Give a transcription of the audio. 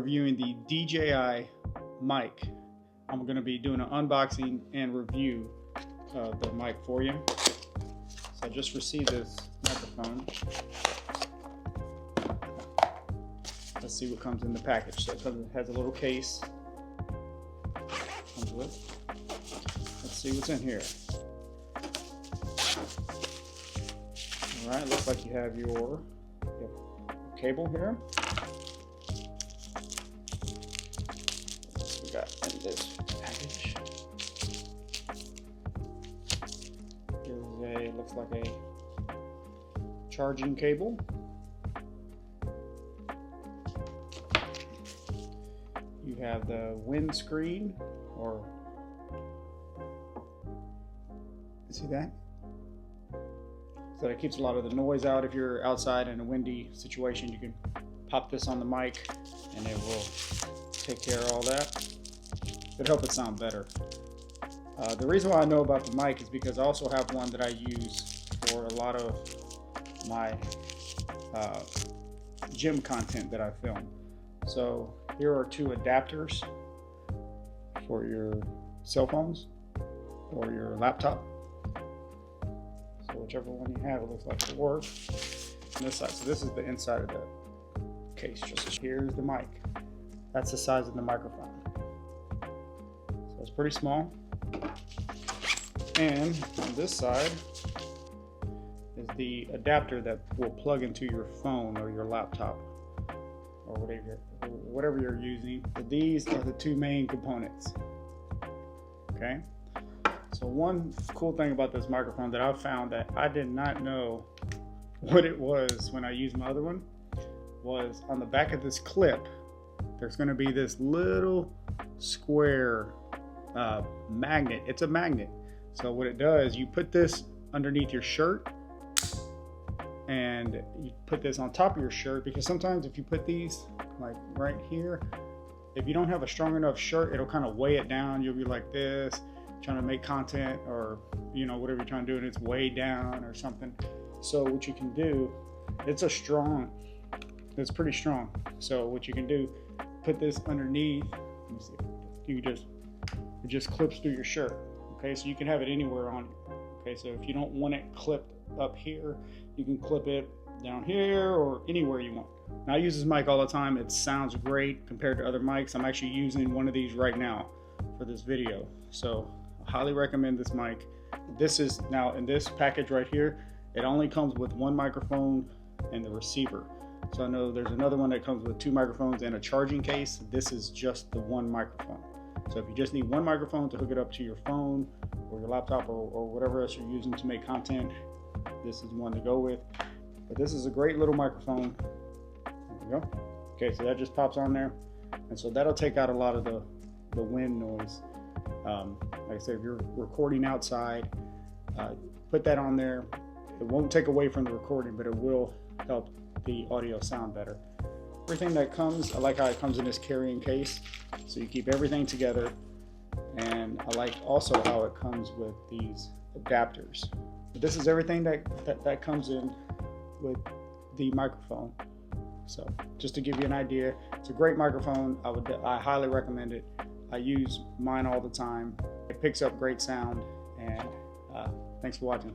reviewing the DJI mic. I'm going to be doing an unboxing and review of the mic for you. So I just received this microphone. Let's see what comes in the package. So it has a little case. Comes with. Let's see what's in here. All right, looks like you have your cable here. What we got in this package? Looks like a charging cable. You have the windscreen, or you see that? So that keeps a lot of the noise out. If you're outside in a windy situation, you can pop this on the mic and it will take care of all that. It'll help it sound better. The reason why I know about the mic is because I also have one that I use for a lot of my gym content that I film. So here are two adapters for your cell phones or your laptop. So whichever one you have, it looks like it'll work. On this side, so this is the inside of the case. Just here's the mic. That's the size of the microphone. So it's pretty small. And on this side is the adapter that will plug into your phone or your laptop or whatever you're using. But these are the two main components. Okay. So one cool thing about this microphone that I found that I did not know what it was when I used my other one was on the back of this clip, there's going to be this little square magnet. It's a magnet. So what it does, you put this underneath your shirt and you put this on top of your shirt, because sometimes if you put these like right here, if you don't have a strong enough shirt, it'll kind of weigh it down. You'll be like this, trying to make content, or whatever you're trying to do, and it's way down or something. So what you can do, it's pretty strong. So what you can do, put this underneath. Let me see. It just clips through your shirt. Okay, so you can have it anywhere on you. Okay, so if you don't want it clipped up here, you can clip it down here or anywhere you want. Now I use this mic all the time. It sounds great compared to other mics. I'm actually using one of these right now for this video. So I highly recommend this mic. This is now in this package right here. It only comes with one microphone and the receiver. So I know there's another one that comes with two microphones and a charging case. This is just the one microphone. So if you just need one microphone to hook it up to your phone or your laptop or whatever else you're using to make content, this is one to go with. But this is a great little microphone. There we go. Okay, so that just pops on there. And so that'll take out a lot of the wind noise. Like I said, if you're recording outside, put that on there. It won't take away from the recording, but it will help the audio sound better. Everything that comes, I like how it comes in this carrying case, so you keep everything together. And I like also how it comes with these adapters. But this is everything that comes in with the microphone. So just to give you an idea, it's a great microphone. I highly recommend it. I use mine all the time. It picks up great sound, and thanks for watching.